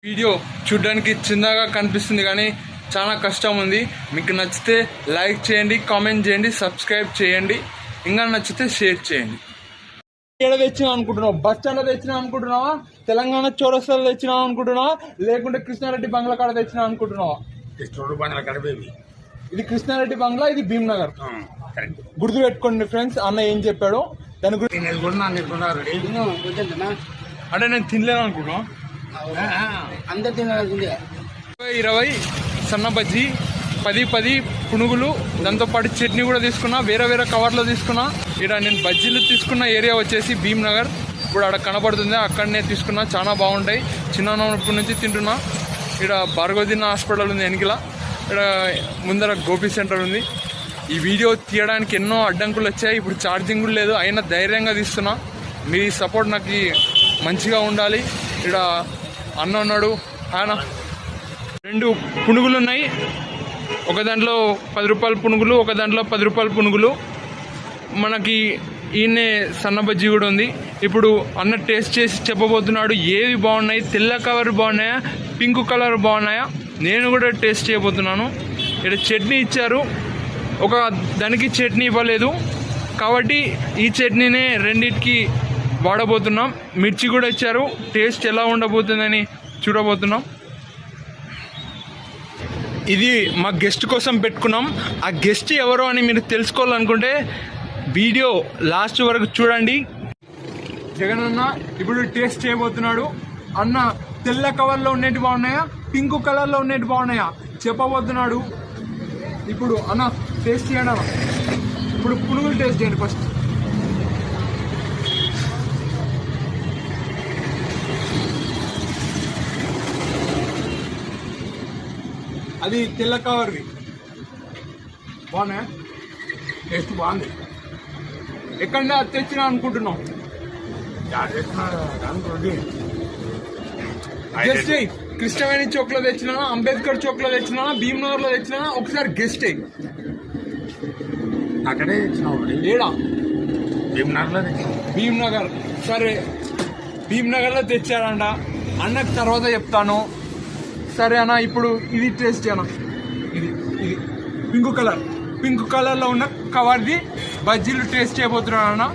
Video చూడడానికి చిన్నగా కనిపిస్తుంది కానీ చాలా కష్టం ఉంది. మీకు నచ్చితే లైక్ చేయండి, కామెంట్ చేయండి, సబ్స్క్రైబ్ చేయండి, ఇంకా నచ్చితే షేర్ చేయండి. ఏడ తెచ్చినా అనుకుంటున్నావు? బస్ స్టాండ్ లో తెచ్చినా అనుకుంటున్నావా? తెలంగాణ చౌరస్తాలో తెచ్చినా అనుకుంటున్నావా? లేకుంటే కృష్ణారెడ్డి బంగ్లా కాడ తెచ్చినా అనుకుంటున్నావా? ఇది కృష్ణారెడ్డి బంగ్లా, ఇది భీమ్ నగర్. గుర్తు పెట్టుకోండి ఫ్రెండ్స్, అన్న ఏం చెప్పాడు దాని గురించి. అంటే నేను తినలేను అనుకుంటున్నా. 20 సన్న బజ్జీ, 10 పునుగులు, దాంతోపాటు చట్నీ కూడా తీసుకున్నా. వేరే వేరే కవర్లో తీసుకున్నా. ఇక్కడ నేను బజ్జీలు తీసుకున్న ఏరియా వచ్చేసి భీమ్ నగర్. ఇప్పుడు అక్కడ కనబడుతుంది, అక్కడనే తీసుకున్నా. చాలా బాగుంటాయి. చిన్నప్పటి నుంచి తింటున్నా. ఇక్కడ భార్గవదిన హాస్పిటల్ ఉంది వెనికిలా. ఇక్కడ ముందర గోపి సెంటర్ ఉంది. ఈ వీడియో తీయడానికి ఎన్నో అడ్డంకులు వచ్చాయి. ఇప్పుడు ఛార్జింగ్ కూడా లేదు, అయినా ధైర్యంగా తీస్తున్నా. మీ సపోర్ట్ నాకు మంచిగా ఉండాలి. ఇక్కడ అన్న ఉన్నాడు, ఆయన 2 పునుగులు ఉన్నాయి. ఒక దాంట్లో 10 రూపాయల పునుగులు, ఒక దాంట్లో 10 రూపాయల పునుగులు. మనకి ఈయనే సన్న బజ్జీ కూడా ఉంది. ఇప్పుడు అన్న టేస్ట్ చేసి చెప్పబోతున్నాడు ఏవి బాగున్నాయి. తెల్ల కలర్ బాగున్నాయా, పింక్ కలర్ బాగున్నాయా, నేను కూడా టేస్ట్ చేయబోతున్నాను. ఇక్కడ చట్నీ ఇచ్చారు, ఒక దానికి చట్నీ ఇవ్వలేదు కాబట్టి ఈ చట్నీనే రెండింటికి వాడబోతున్నాం. మిర్చి కూడా ఇచ్చారు, టేస్ట్ ఎలా ఉండబోతుందని చూడబోతున్నాం. ఇది మా గెస్ట్ కోసం పెట్టుకున్నాం. ఆ గెస్ట్ ఎవరో అని మీరు తెలుసుకోవాలనుకుంటే వీడియో లాస్ట్ వరకు చూడండి. జగన్ అన్న ఇప్పుడు టేస్ట్ చేయబోతున్నాడు. అన్న తెల్ల కవర్లో ఉండేవి బాగున్నాయా, పింక్ కలర్లో ఉండేవి బాగున్నాయా చెప్పబోతున్నాడు. ఇప్పుడు అన్న టేస్ట్ చేయండి అన్న. ఇప్పుడు పునుగులు టేస్ట్ చేయండి ఫస్ట్. అది తెల్ల కవర్వి బాగున్నాయా? టేస్ట్ బాగుంది. ఎక్కడ తెచ్చినా అనుకుంటున్నాం? గెస్ట్ అయ్యి కృష్ణవేణి చౌక్ లో తెచ్చినా, అంబేద్కర్ చౌక్ లో తెచ్చినా, భీమ్ నగర్ లో తెచ్చినా, ఒకసారి గెస్ట్ అయ్యి అక్కడే ఏడా భీమ్ నగర్. సరే, భీమ్ నగర్ లో తెచ్చారంట. అన్నకు తర్వాత చెప్తాను. సరే అన్న, ఇప్పుడు ఇది టేస్ట్ చేయనా. ఇది ఇది పింక్ కలర్ లో ఉన్న కవర్ది బజ్జీలు టేస్ట్ చేయబోతున్నాను అన్న.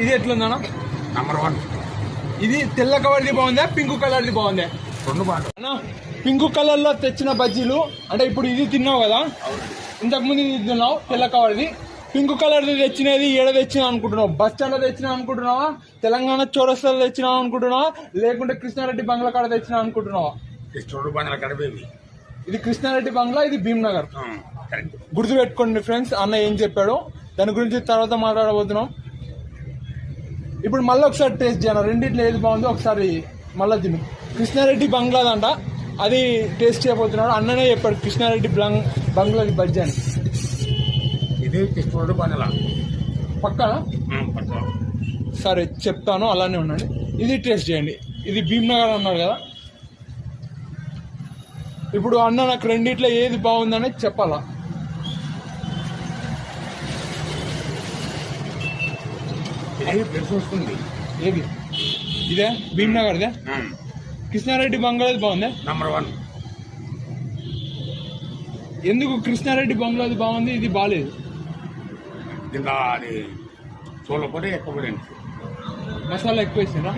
ఇది ఎట్లుందన్న? నంబర్ 1. ఇది తెల్ల కవర్ది బాగుందా, పింక్ కలర్ది బాగుందా? 2 బాగుంది అన్న. పింక్ కలర్ లో తెచ్చిన బజ్జీలు అంటే ఇప్పుడు ఇది తిన్నావు కదా, ఇంతకుముందు ఇది తిన్నావు తెల్ల కవర్ది. పింక్ కలర్ది తెచ్చినది ఏడ తెచ్చినా అనుకుంటున్నావు? బస్ స్టాండ్ లో తెచ్చినా అనుకుంటున్నావా? తెలంగాణ చౌరస్తాలో తెచ్చినా అనుకుంటున్నావా? లేకుంటే కృష్ణారెడ్డి బంగ్లా కాడ తెచ్చినా అనుకుంటున్నావా? ఇది కృష్ణారెడ్డి బంగ్లా, ఇది భీమ్ నగర్. గుర్తు పెట్టుకోండి ఫ్రెండ్స్, అన్న ఏం చెప్పాడు దాని గురించి తర్వాత మాట్లాడబోతున్నాం. ఇప్పుడు మళ్ళీ ఒకసారి టేస్ట్ చేయాలి. రెండింటిలో ఏది బాగుందో ఒకసారి మళ్ళీ తిను. కృష్ణారెడ్డి బంగ్లాదంట, అది టేస్ట్ చేయబోతున్నాడు. అన్ననే చెప్పాడు కృష్ణారెడ్డి బంగ్లాది బజ్జీ అని. ఇది పక్కన సరే చెప్తాను, అలానే ఉండండి. ఇది టేస్ట్ చేయండి. ఇది భీమ్ నగర్ అన్నారు కదా. ఇప్పుడు అన్న నాకు రెండిట్లో ఏది బాగుందని చెప్పాలా? ఏది? ఇదే భీమ్ నగర్దే. కృష్ణారెడ్డి బంగ్లాది బాగుందా? నంబర్ 1. ఎందుకు కృష్ణారెడ్డి బంగ్లాది బాగుంది, ఇది బాగాలేదు? మసాలా ఎక్కువ వేసినా?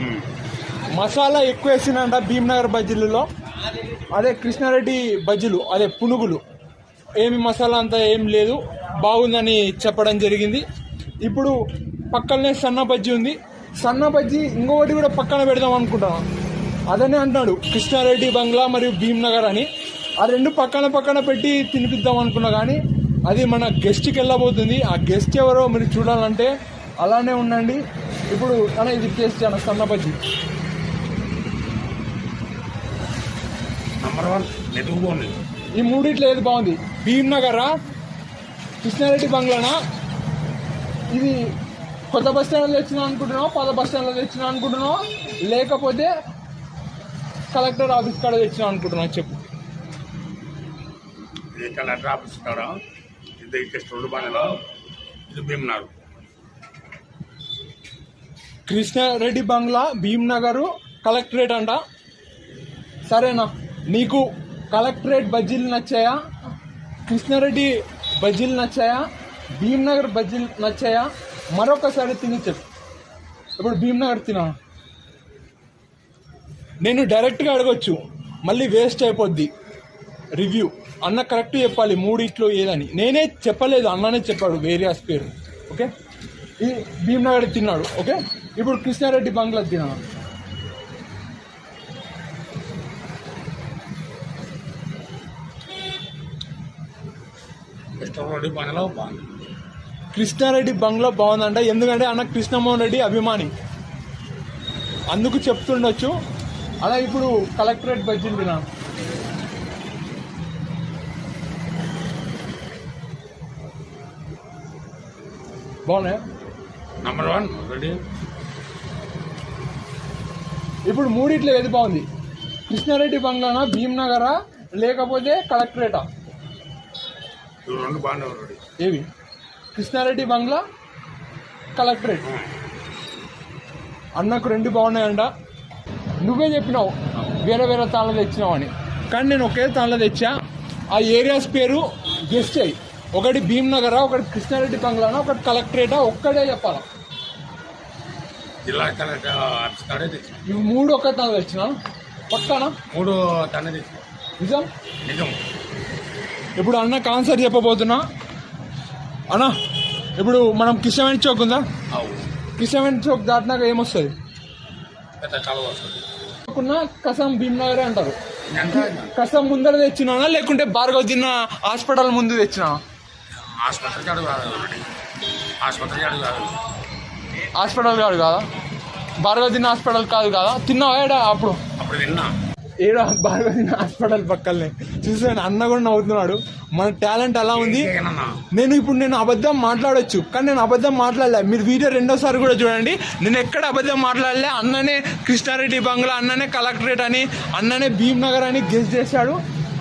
మసాలా ఎక్కువ వేసినంట భీమ్ నగర్ బజ్జీలలో. అదే కృష్ణారెడ్డి బజ్జీలు, అదే పునుగులు ఏమి మసాలా అంతా ఏం లేదు, బాగుందని చెప్పడం జరిగింది. ఇప్పుడు పక్కనే సన్న బజ్జీ ఉంది. సన్న బజ్జీ ఇంకొకటి కూడా పక్కన పెడదాం అనుకుంటాను. అదనే అంటున్నాడు కృష్ణారెడ్డి బంగ్లా మరియు భీమ్ నగర్ అని. ఆ 2 పక్కన పెట్టి తినిపిద్దాం అనుకున్నా కానీ అది మన గెస్ట్కి వెళ్ళబోతుంది. ఆ గెస్ట్ ఎవరో మీరు చూడాలంటే అలానే ఉండండి. ఇప్పుడు కానీ ఇది టేస్ట్ చేయను సన్న బజ్జీ. నంబర్ 1 ఈ మూడిట్లో ఏది బాగుంది? భీమ్ నగరా, కృష్ణారెడ్డి బంగ్లానా? ఇది కొత్త బస్ స్టాండ్లో తెచ్చినా అనుకుంటున్నావా, పాత బస్ స్టాండ్లో తెచ్చినా అనుకుంటున్నావా, లేకపోతే కలెక్టర్ ఆఫీస్ కాడ తెచ్చినా అనుకుంటున్నావా చెప్పు. ఇది కలెక్టర్ ఆఫీస్ కాడ, ఇది 2 బాగా, ఇది భీమ్ నగర్. కృష్ణారెడ్డి బంగ్లా భీమ్నగర్ కలెక్టరేట్ అంట. సరేనా, నీకు కలెక్టరేట్ బజ్జీలు నచ్చాయా, కృష్ణారెడ్డి బజ్జీలు నచ్చాయా, భీమ్నగర్ బజ్జీలు నచ్చాయా? మరొకసారి తిని చెప్పు. ఇప్పుడు భీమ్నగర్ తినా, నేను డైరెక్ట్గా అడగొచ్చు, మళ్ళీ వేస్ట్ అయిపోద్ది రివ్యూ. అన్న కరెక్ట్ చెప్పాలి మూడిట్లో ఏదని. నేనే చెప్పలేదు, అన్ననే చెప్పాడు వేరియాస్ పేరు. ఓకే, ఈ భీమ్నగర్ తిన్నాడు. ఓకే, ఇప్పుడు కృష్ణారెడ్డి బంగ్లా తినా. కృష్ణారెడ్డి బంగ్లా బాగుంది. కృష్ణారెడ్డి బంగ్లా బాగుందంట, ఎందుకంటే అన్న కృష్ణమోహన్ రెడ్డి అభిమాని, అందుకు చెప్తుండొచ్చు. అలా ఇప్పుడు కలెక్టరేట్ బజ్జీలు తినా. బాగున్నాయా? Number 1 ready. ఇప్పుడు మూడిట్లో ఏది బాగుంది? కృష్ణారెడ్డి బంగ్లానా, భీమ్నగరా, లేకపోతే కలెక్టరేటా? ఇవి రెండు బాగున్నాయి రెడీ. ఏవి? కృష్ణారెడ్డి బంగ్లా, కలెక్టరేట్. అన్నకు రెండు బాగున్నాయంట. నువ్వే చెప్పినావు వేరే వేరే తాళ్ళ తెచ్చినావు అని, కానీ నేను ఒకే తాళ్ళ తెచ్చా. ఆ ఏరియాస్ పేరు గెస్ట్ అయ్యి, ఒకటి భీమ్నగరా, ఒకటి కృష్ణారెడ్డి బంగ్లానా, ఒకటి కలెక్టరేటా, ఒక్కడే చెప్పాలా. జిల్లా కలెక్టర్ ఆఫీస్ కాడే తెచ్చిన. ఇవి మూడు ఒక్క తాళ్ళ తెచ్చినా పక్కానా? 3 తనే తెచ్చిన. నిజం. నిజం. ఇప్పుడు అన్నకు ఆన్సర్ చెప్పబోతున్నా. అన్న, ఇప్పుడు మనం కిషామణి చౌక్ ఉందా, అవు కిషామణి చౌక్ దాటినాక ఏమొస్తుంది? పెద్ద కాలువ వస్తుంది. కసం భీమ్నగర్ అంటారు. ఎంత కసం ముందర తెచ్చినానా, లేకుంటే భార్గవ్ తిన్న హాస్పిటల్ ముందు తెచ్చినా? ఆసుపత్రి కాడు కాదు రెడీ. ఆసుపత్రి కాడు కాదు. హాస్పిటల్ కాదు కదా, భార్గవ్ తిన్న హాస్పిటల్ కాదు కదా. తిన్నావా ఏడా? అప్పుడు విన్నా. ఏడా భార్గవ్ తిన్న హాస్పిటల్ పక్కనే చూసాను. అన్న కూడా నవ్వుతున్నాడు. మన టాలెంట్ అలా ఉంది. నేను అబద్ధం మాట్లాడొచ్చు, కానీ నేను అబద్ధం మాట్లాడలే. మీరు వీడియో రెండోసారి కూడా చూడండి, నేను ఎక్కడ అబద్ధం మాట్లాడలే. అన్ననే కృష్ణారెడ్డి బంగ్లా, అన్ననే కలెక్టరేట్ అని, అన్ననే భీమ్నగర్ అని గెస్ చేశాడు.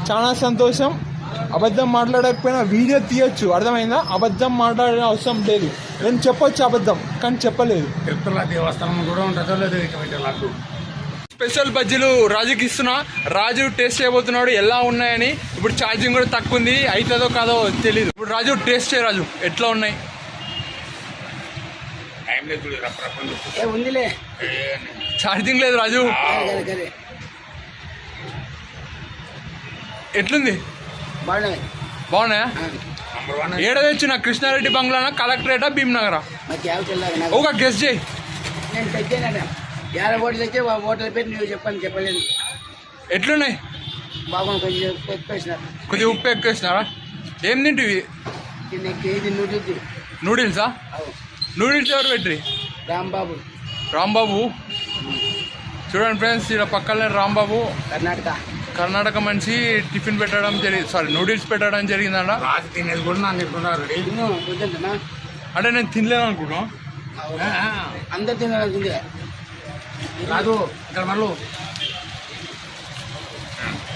చాలా సంతోషం. అబద్ధం మాట్లాడకపోయినా వీడియో తీయొచ్చు, అర్థమైందా? అబద్ధం మాట్లాడే అవసరం లేదు. నేను చెప్పొచ్చు అబద్ధం, కానీ చెప్పలేదు. తిరుపతిలో దేవస్థానం కూడా ఉంటుందో లేదో ఇటువంటి లడ్డు. స్పెషల్ బజ్జీలు రాజుకి ఇస్తున్నా. రాజు టేస్ట్ చేయబోతున్నాడు ఎలా ఉన్నాయని. ఇప్పుడు ఛార్జింగ్ కూడా తక్కువ ఉంది, అవుతుందో కాదో తెలీదు. ఇప్పుడు రాజు టేస్ట్ చేయ. రాజు ఎట్లా ఉన్నాయి? టైం లేదు, ఉందిలే, ఛార్జింగ్ లేదు రాజు. ఎట్లుంది? బాగున్నాయా? నంబర్ 1 ఏడ తెచ్చిన కృష్ణారెడ్డి బంగ్లానా, కలెక్టరేటా, భీమ్నగరా? ఒక గెస్ట్ చేయి. నేను తెచ్చానట 50 ఓట్లు తెచ్చి ఓట్ల పేరు నువ్వు చెప్పలేదు. ఎట్లున్నాయి? బాగుంది, కొంచెం ఎక్కువేసినారు. కొద్దిగా ఉప్పు ఎక్కువేసినారా? ఏం తింటివి? ఇది నూడిల్స్. నూడిల్సా? నూడిల్స్ ఎవరు పెట్టిరి? రాంబాబు. రాంబాబు చూడండి ఫ్రెండ్స్, ఇక్కడ పక్కనే రాంబాబు కర్ణాటక మనిషి టిఫిన్ పెట్టడం నూడిల్స్ పెట్టడం జరిగిందంట. రాజు తినేది కూడా నన్ను ఎట్టున్నారు రెడీ. అంటే నేను తినలేను అనుకున్నా. అందరు తినాల్సిందే. రాజు ఇక్కడ మళ్ళీ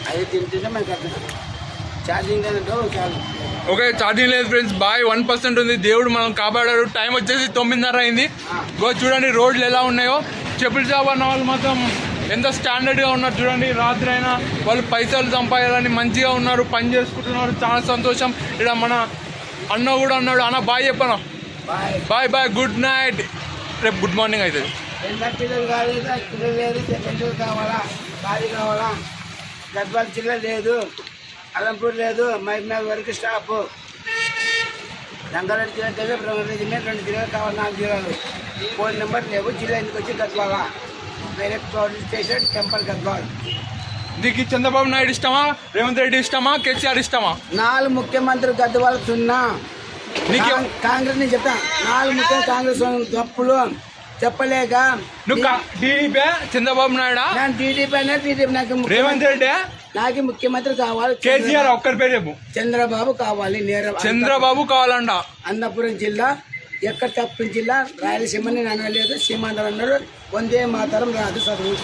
అది తింటుంటే మనకు అర్థం. ఛార్జింగ్ లేదంటే చాలు. ఓకే, ఛార్జింగ్ లేదు ఫ్రెండ్స్. బాయ్ 1% ఉంది. దేవుడు మనం కాపాడాడు. టైం వచ్చేసి 9:30 అయింది. చూడండి రోడ్లు ఎలా ఉన్నాయో. చెప్పులు షాప్ అన్న వాళ్ళు మాత్రం ఎంత స్టాండర్డ్గా ఉన్నారు చూడండి. రాత్రి అయినా వాళ్ళు పైసలు సంపాదాలని మంచిగా ఉన్నారు, పని చేసుకుంటున్నారు. చాలా సంతోషం. ఇక్కడ మన అన్న కూడా అన్నాడు. అన్న బాయ్ చెప్పనా? Bye bye, good night. రేపు గుడ్ మార్నింగ్ అవుతుంది. పిల్లలు కాదు, పిల్లలు లేదు, పిల్లలు కావాలా, భార్య కావాలా, గద్వాల జిల్లా లేదు, అలంపూర్ లేదు, మహబూబ్నగర్ వరకు స్టాప్, రంగారెడ్డి జిల్లా దగ్గర 2 జిల్లాలు కావాలి, 4 జిల్లాలు. ఫోన్ నెంబర్ లేవు. జిల్లా ఎందుకు వచ్చి గద్వాల, వేరే పోలీస్ స్టేషన్, టెంపుల్ గద్వాల్. నీకు చంద్రబాబు నాయుడు ఇష్టమా, రేవంత్ రెడ్డి ఇష్టమా, కేసీఆర్ ఇష్టమా? 4 ముఖ్యమంత్రి గద్వాల 0. కాంగ్రెస్ ని చెప్తా. 4 ముఖ్య కాంగ్రెస్ తప్పులు చెప్పలేక నువ్వు టీడీపీ చంద్రబాబు నాయుడు, నేను టీడీపీ నాకు రేవంత్ రెడ్డి నాకు ముఖ్యమంత్రి కావాలి. కేసీఆర్ ఒక్కరి పేరు చెప్పు. చంద్రబాబు కావాలి. చంద్రబాబు కావాలంట. అన్నపురం జిల్లా ఎక్కడ తప్పిన జిల్లా, రాయలసీమని అనలేదు, సీమాంధ్ర అన్నాడు. వందే మాతరం రాదు చదువు.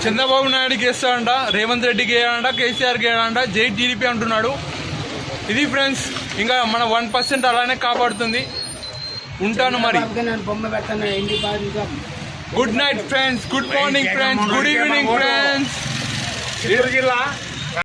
చంద్రబాబు నాయుడుకి వేస్తాడంట, రేవంత్ రెడ్డికి వేయాలంట, కేసీఆర్కి వేయాలంట, జై టీడీపీ అంటున్నాడు. ఇది ఫ్రెండ్స్, ఇంకా మన 1% అలానే కాపాడుతుంది. ఉంటాను మరి. చంద్రబాబుకి నేను బొమ్మ పెడతాను ఇంటి పాటించాం. Good night friends, good morning friends, good evening friends. Chittoor జిల్లా